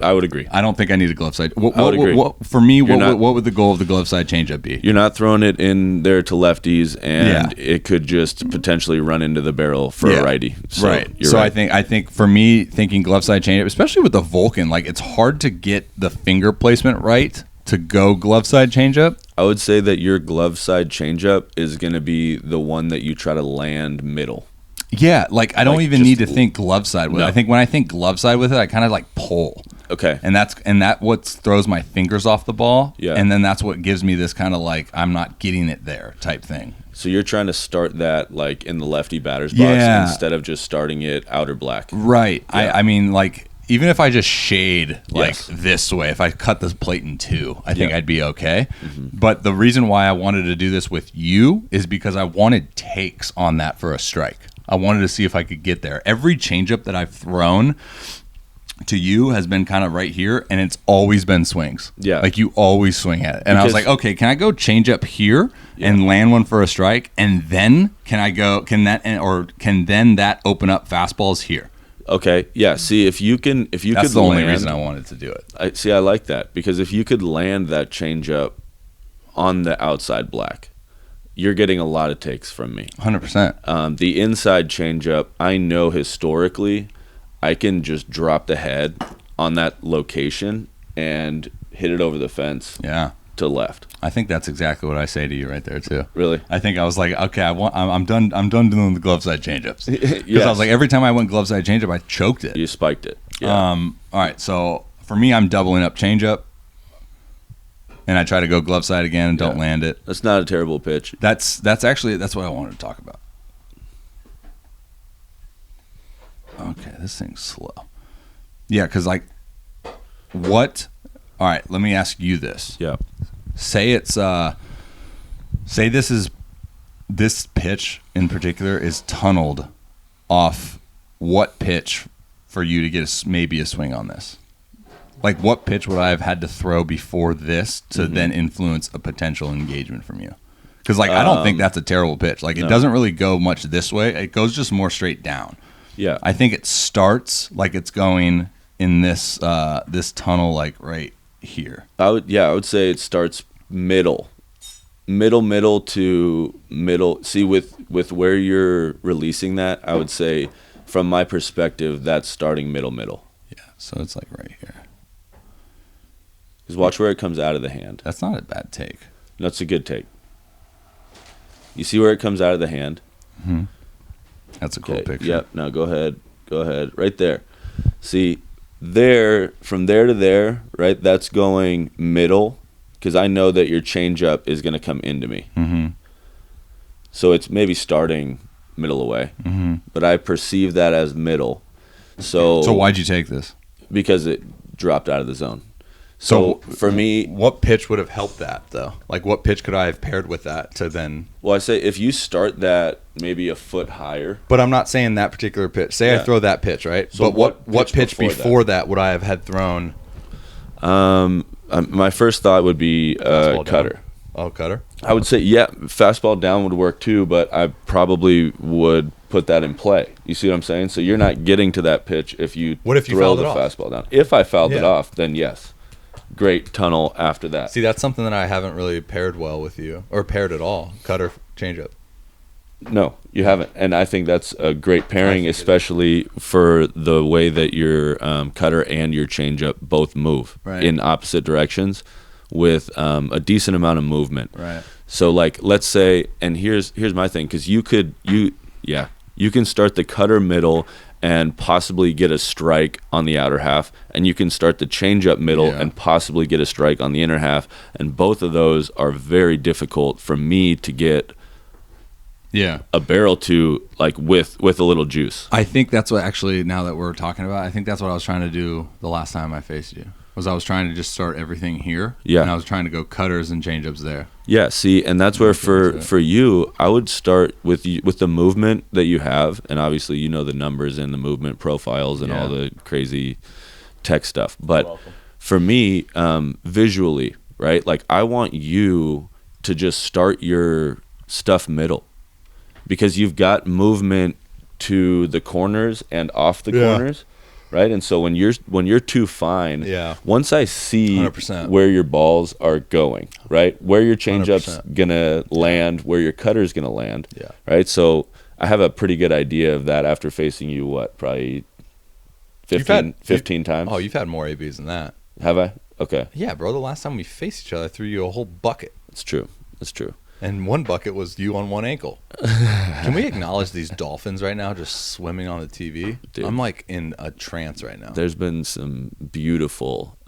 B: I would agree.
A: I don't think I need a glove side.
B: I would agree.
A: For me, what would the goal of the glove side changeup be?
B: You're not throwing it in there to lefties, and it could just potentially run into the barrel for a righty. So
A: right. So right. I think for me, thinking glove side changeup, especially with the Vulcan, like it's hard to get the finger placement right to go glove side changeup.
B: I would say that your glove side changeup is going to be the one that you try to land middle.
A: Yeah, like I don't even need to think glove side with it. I think when I think glove side with it, I kind of like pull.
B: Okay.
A: And that what throws my fingers off the ball.
B: Yeah.
A: And then that's what gives me this kind of like I'm not getting it there type thing.
B: So you're trying to start that like in the lefty batter's box instead of just starting it outer black.
A: Right. Yeah. I mean like even if I just shade like this way, if I cut this plate in two, I think I'd be okay. Mm-hmm. But the reason why I wanted to do this with you is because I wanted takes on that for a strike. I wanted to see if I could get there. Every changeup that I've thrown to you has been kind of right here, and it's always been swings. Yeah. Like you always swing at it. And I was like, okay, can I go changeup here and land one for a strike? And then can then that open up fastballs here?
B: Okay. Yeah. See, if you could
A: That's the only reason I wanted to do it.
B: I like that because if you could land that changeup on the outside black, you're getting a lot of takes from me.
A: 100%.
B: The inside changeup, I know historically, I can just drop the head on that location and hit it over the fence.
A: Yeah.
B: To left.
A: I think that's exactly what I say to you right there too.
B: Really?
A: I think I was like, okay, I'm done doing the glove side changeups because I was like, every time I went glove side changeup, I choked it.
B: You spiked it. Yeah.
A: All right. So for me, I'm doubling up changeup. And I try to go glove side again and don't land it.
B: That's not a terrible pitch.
A: That's what I wanted to talk about. Okay, this thing's slow. Yeah, because like, what? All right, let me ask you this.
B: Yeah.
A: Say it's this pitch in particular is tunneled off what pitch for you to get maybe a swing on this? Like, what pitch would I have had to throw before this to then influence a potential engagement from you? Because, like, I don't think that's a terrible pitch. Like, it doesn't really go much this way. It goes just more straight down.
B: Yeah.
A: I think it starts like it's going in this this tunnel, like, right here.
B: I would say it starts middle to middle. See, with where you're releasing that, I would say, from my perspective, that's starting middle.
A: Yeah, so it's, like, right here.
B: Just watch where it comes out of the hand.
A: That's not a bad take.
B: That's a good take. You see where it comes out of the hand?
A: Mm-hmm. That's a cool picture.
B: Yep. Now go ahead. Right there. See, from there to there, right? That's going middle because I know that your changeup is going to come into me.
A: Mm-hmm.
B: So it's maybe starting middle away.
A: Mm-hmm.
B: But I perceive that as middle. So
A: why'd you take this?
B: Because it dropped out of the zone. So for me,
A: what pitch would have helped that though? Like what pitch could I have paired with that to then?
B: Well, I say if you start that maybe a foot higher.
A: But I'm not saying that particular pitch. Say I throw that pitch, right?
B: So
A: but what pitch before that would I have had thrown?
B: My first thought would be cutter.
A: Down. Oh, cutter.
B: I would say fastball down would work too, but I probably would put that in play. You see what I'm saying? So you're not getting to that pitch if you throw the fastball down. If I fouled it off, then yes. Great tunnel after that.
A: See, that's something that I haven't really paired well with you, or paired at all. Cutter, changeup.
B: No, you haven't, and I think that's a great pairing, especially for the way that your cutter and your changeup both move in opposite directions. with a decent amount of movement.
A: Right.
B: So like, let's say, and here's my thing, because you can start the cutter middle and possibly get a strike on the outer half, and you can start the changeup middle and possibly get a strike on the inner half, and both of those are very difficult for me to get a barrel to, like, with a little juice.
A: I think that's what, actually, now that we're talking about, I think that's what I was trying to do the last time I faced you. I was trying to just start everything here. Yeah. And I was trying to go cutters and changeups there. Yeah,
B: see, and that's where for you, I would start with the movement that you have, and obviously you know the numbers and the movement profiles and all the crazy tech stuff. But for me, visually, right? Like, I want you to just start your stuff middle, because you've got movement to the corners and off the corners. Right, and so when you're too fine, once I see 100%. Where your balls are going, right, where your changeup's gonna land, where your cutter's gonna land, right. So I have a pretty good idea of that after facing you. What, probably 15 times?
A: Oh, you've had more ABs than that.
B: Have I? Okay.
A: Yeah, bro. The last time we faced each other, I threw you a whole bucket.
B: It's true.
A: And one bucket was you on one ankle. Can we acknowledge these dolphins right now just swimming on the TV? Dude, I'm like in a trance right now.
B: There's been some beautiful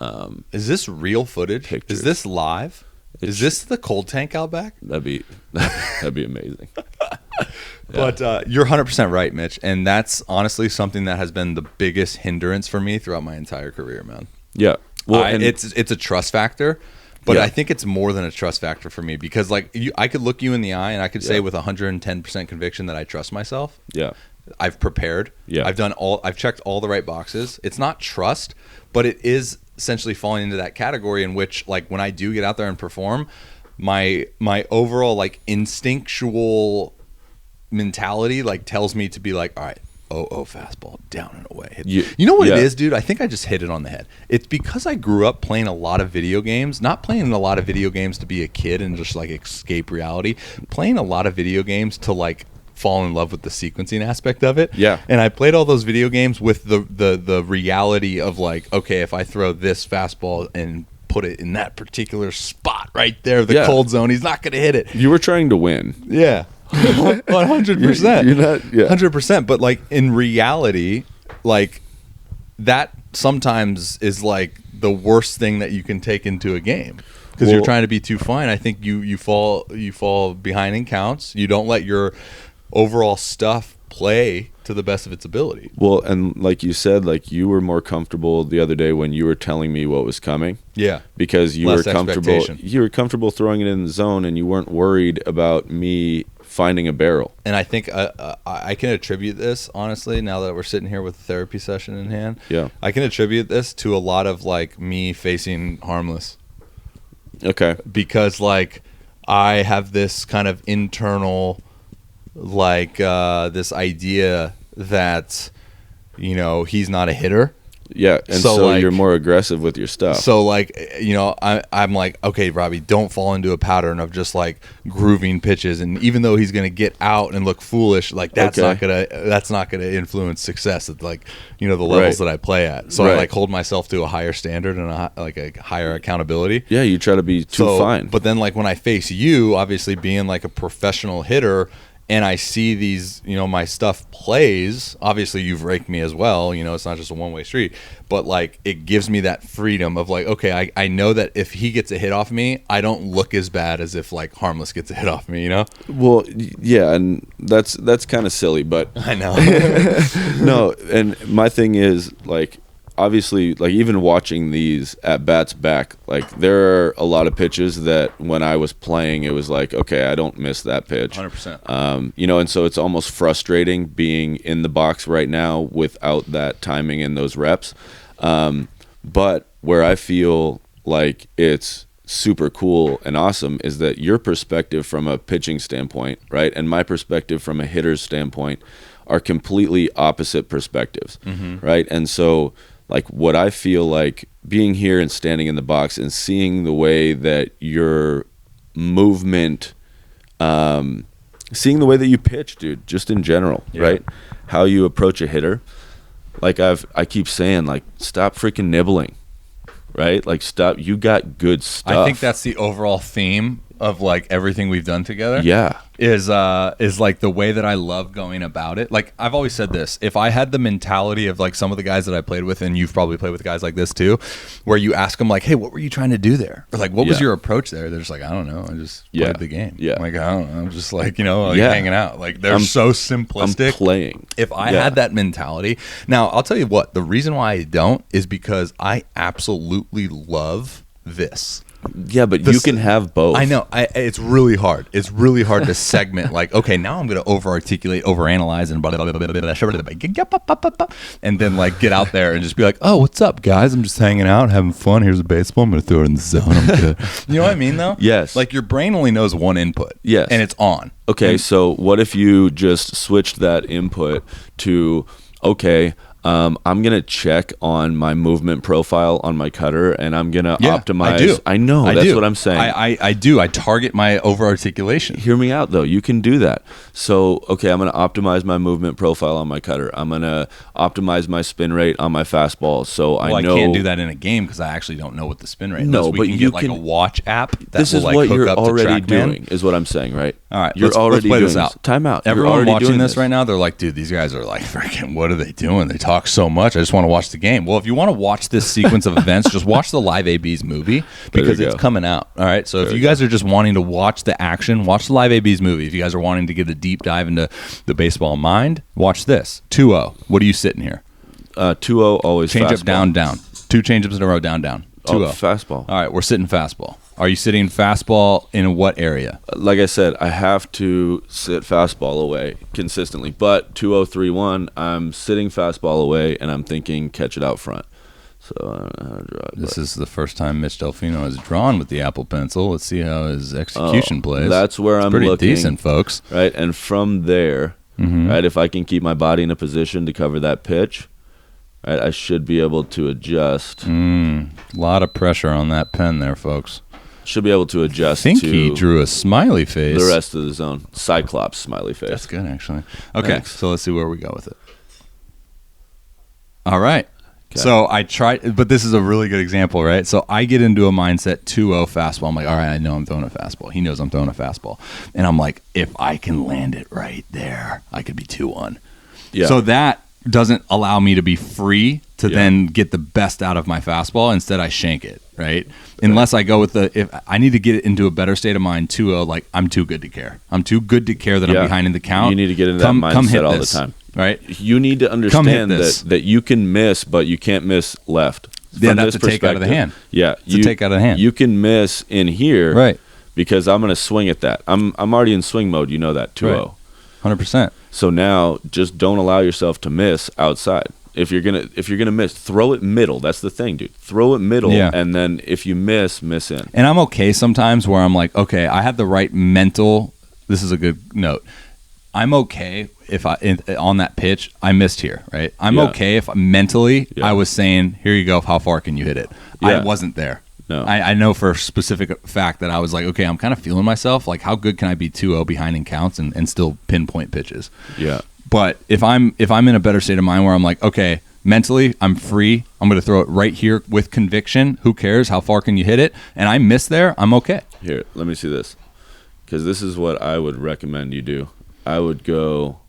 A: Is this real footage? Pictures. Is this live? Is this the cold tank out back?
B: That'd be amazing.
A: But you're 100% right, Mitch. And that's honestly something that has been the biggest hindrance for me throughout my entire career, man.
B: Yeah.
A: Well, it's a trust factor. But I think it's more than a trust factor for me, because like I could look you in the eye and I could say with 110% conviction that I trust myself.
B: Yeah.
A: I've prepared. Yeah. I've checked all the right boxes. It's not trust, but it is essentially falling into that category in which, like, when I do get out there and perform, my overall, like, instinctual mentality, like, tells me to be like, all right, fastball down and away. You know what it is, dude? I think I just hit it on the head. It's because I grew up playing a lot of video games, not playing a lot of video games to be a kid and just like escape reality, playing a lot of video games to like fall in love with the sequencing aspect of it.
B: Yeah.
A: And I played all those video games with the reality of like, okay, if I throw this fastball and put it in that particular spot right there, the cold zone, he's not going to hit it.
B: You were trying to win.
A: Yeah. 100%. You're not 100%. But like in reality, like that sometimes is like the worst thing that you can take into a game, because you're trying to be too fine. I think you fall behind in counts. You don't let your overall stuff play to the best of its ability.
B: Well, and like you said, like you were more comfortable the other day when you were telling me what was coming.
A: Yeah.
B: Because you were comfortable. You were comfortable throwing it in the zone, and you weren't worried about me finding a barrel.
A: And I think I can attribute this, honestly, now that we're sitting here with a therapy session in hand.
B: Yeah.
A: I can attribute this to a lot of like me facing harmless.
B: Okay.
A: Because like I have this kind of internal like this idea that, you know, he's not a hitter.
B: Yeah, and so like, you're more aggressive with your stuff.
A: So like, you know, I'm like, okay, Robby, don't fall into a pattern of just like grooving pitches, and even though he's gonna get out and look foolish, like that's not gonna influence success at, like, you know, the levels that I play at. So I like hold myself to a higher standard and a higher accountability.
B: Yeah, you try to be too fine.
A: But then like when I face you, obviously being like a professional hitter, and I see these, you know, my stuff plays, obviously you've raked me as well, you know, it's not just a one-way street, but like it gives me that freedom of like, okay, I know that if he gets a hit off me, I don't look as bad as if like Harmless gets a hit off me, you know?
B: Well, yeah, and that's kind of silly, but
A: I know.
B: No, and my thing is like, obviously, like even watching these at bats back, like there are a lot of pitches that when I was playing, it was like, okay, I don't miss that pitch.
A: 100%.
B: You know, and so it's almost frustrating being in the box right now without that timing and those reps. But where I feel like it's super cool and awesome is that your perspective from a pitching standpoint, right, and my perspective from a hitter's standpoint are completely opposite perspectives, right? And so like what I feel like being here and standing in the box and seeing the way that your movement, seeing the way that you pitch, dude, just in general, right? How you approach a hitter. Like I keep saying, like, stop freaking nibbling, right? Like stuff. You got good stuff.
A: I think that's the overall theme of like everything we've done together.
B: Yeah.
A: Is like the way that I love going about it. Like I've always said this, if I had the mentality of like some of the guys that I played with, and you've probably played with guys like this too, where you ask them like, hey, what were you trying to do there? Or like, what was your approach there? They're just like, I don't know. I just played the game.
B: Yeah.
A: I'm like, I don't know. I'm just like, like hanging out. Like they're so simplistic.
B: I'm playing.
A: If I had that mentality. Now, I'll tell you what, the reason why I don't is because I absolutely love this.
B: Yeah, but you can have both.
A: I know. It's really hard. It's really hard to segment. Like, okay, now I'm going to over-articulate, overanalyze, and blah, blah, blah, blah, blah, blah, and then like get out there and just be like, oh, what's up, guys? I'm just hanging out, having fun. Here's a baseball. I'm going to throw it in the zone. I'm good. You know what I mean, though?
B: Yes.
A: Like your brain only knows one input.
B: Yes.
A: And it's on.
B: Okay, so what if you just switched that input to, okay, I'm going to check on my movement profile on my cutter, and I'm going to optimize.
A: I do.
B: I know. That's what I'm saying.
A: I do. I target my over-articulation.
B: Hear me out, though. You can do that. So, okay, I'm going to optimize my movement profile on my cutter. I'm going to optimize my spin rate on my fastball. So I know.
A: I can't do that in a game because I actually don't know what the spin rate is.
B: No,
A: we
B: but
A: can
B: you
A: get like
B: can,
A: a watch app that
B: this
A: will
B: is
A: like
B: what
A: hook
B: you're
A: up
B: already
A: to
B: doing, is what I'm saying, right?
A: All right,
B: you're already
A: let's play
B: doing
A: this out.
B: Time out.
A: Everyone watching this right now, they're like, dude, these guys are like, freaking, what are they doing? They talk so much. I just want to watch the game. Well, if you want to watch this sequence of events, just watch the Live ABs movie because it's coming out. All right. So if you guys are just wanting to watch the action, watch the Live ABs movie. If you guys are wanting to get a deep dive into the baseball mind, watch this. 2-0. What are you sitting here?
B: 2-0 always
A: change
B: fastball.
A: Up, down, down. 2 changeups in a row, down, down. 2-0.
B: Fastball.
A: All right. We're sitting fastball. Are you sitting fastball in what area?
B: Like I said, I have to sit fastball away consistently. But 2-0-3-1, I'm sitting fastball away, and I'm thinking catch it out front. So I don't know how to draw it.
A: This is the first time Mitch Delfino has drawn with the Apple Pencil. Let's see how his execution plays.
B: That's where I'm
A: pretty
B: looking.
A: Decent, folks.
B: Right, and from there, right, if I can keep my body in a position to cover that pitch, right, I should be able to adjust.
A: A lot of pressure on that pen there, folks.
B: Should be able to adjust.
A: I think he drew a smiley face.
B: The rest of the zone, Cyclops smiley face.
A: That's good, actually. Okay, so let's see where we go with it. All right. Okay. So I tried, but this is a really good example, right? So I get into a mindset 2-0 fastball. I'm like, all right, I know I'm throwing a fastball. He knows I'm throwing a fastball. And I'm like, if I can land it right there, I could be 2-1. Yeah. So that doesn't allow me to be free to then get the best out of my fastball. Instead, I shank it, right? Unless I go with if I need to get it into a better state of mind, 2-0, like I'm too good to care. I'm too good to care that I'm behind in the count.
B: You need to get into that mindset all the time.
A: Right?
B: You need to understand that you can miss, but you can't miss left.
A: Yeah, that's a take out of the hand.
B: Yeah.
A: It's a take out of the hand.
B: You can miss in here.
A: Right.
B: Because I'm going to swing at that. I'm already in swing mode. You know that, 2-0.
A: Right. 100%.
B: So now just don't allow yourself to miss outside. If you're gonna miss, throw it middle. That's the thing, dude. Throw it middle, and then if you miss in.
A: And I'm okay sometimes where I'm like, okay, I have the right mental. This is a good note. I'm okay if on that pitch I missed here, right? I'm okay if mentally I was saying, here you go. How far can you hit it? I wasn't there.
B: No.
A: I know for a specific fact that I was like, okay, I'm kind of feeling myself. Like, how good can I be 2-0 behind in counts and still pinpoint pitches?
B: Yeah.
A: But if I'm in a better state of mind where I'm like, okay, mentally I'm free, I'm going to throw it right here with conviction. Who cares? How far can you hit it? And I miss there, I'm okay.
B: Here, let me see this. Because this is what I would recommend you do. I would go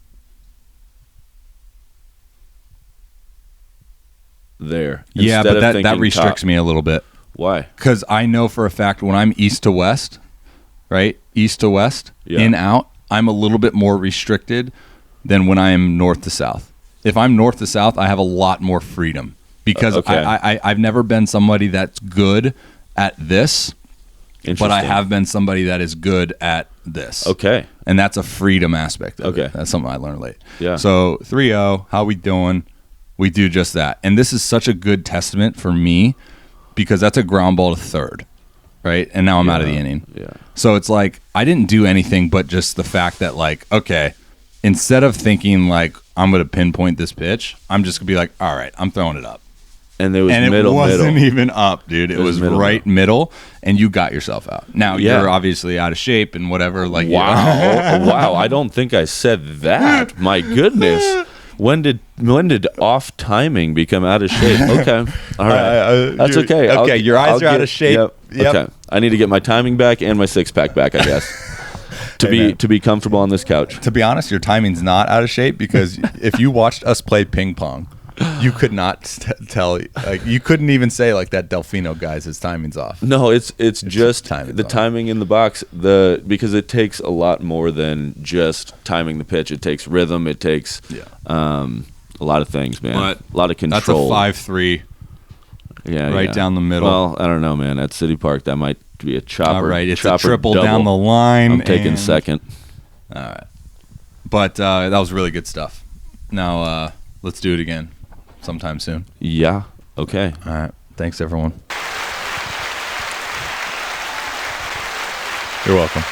B: there.
A: Yeah, but that restricts me a little bit.
B: Why?
A: Because I know for a fact when I'm east to west, right? East to west, in, out, I'm a little bit more restricted than when I am north to south. If I'm north to south, I have a lot more freedom because I've never been somebody that's good at this, but I have been somebody that is good at this.
B: Okay.
A: And that's a freedom aspect of it. That's something I learned late.
B: Yeah.
A: So 3-0, how we doing? We do just that. And this is such a good testament for me because that's a ground ball to third, right? And now I'm out of the inning.
B: Yeah.
A: So it's like I didn't do anything but just the fact that like, okay, instead of thinking like I'm going to pinpoint this pitch, I'm just going to be like, all right, I'm throwing it up.
B: And there was
A: and
B: middle,
A: it wasn't
B: middle.
A: even up, dude. It was right middle, and you got yourself out. Now you're obviously out of shape and whatever. Like
B: wow, wow! I don't think I said that. My goodness. When did off timing become out of shape? Okay, all right, that's okay.
A: Okay, your eyes are out of shape.
B: Yep. Okay, I need to get my timing back and my 6-pack back, I guess, to be comfortable on this couch.
A: To be honest, your timing's not out of shape because if you watched us play ping pong, you could not tell. Like, you couldn't even say like that Delfino guy's his timing's off.
B: No, it's just the timing in the box. Because it takes a lot more than just timing the pitch. It takes rhythm. It takes a lot of things, man.
A: But
B: a lot of control.
A: That's a 5-3. Yeah, down the middle.
B: Well, I don't know, man. At City Park, that might be a chopper.
A: All right, it's
B: chopper
A: a triple
B: double.
A: down the line.
B: I'm taking second.
A: All right, but that was really good stuff. Now let's do it again sometime soon.
B: Yeah. Okay.
A: All right. Thanks, everyone. You're welcome.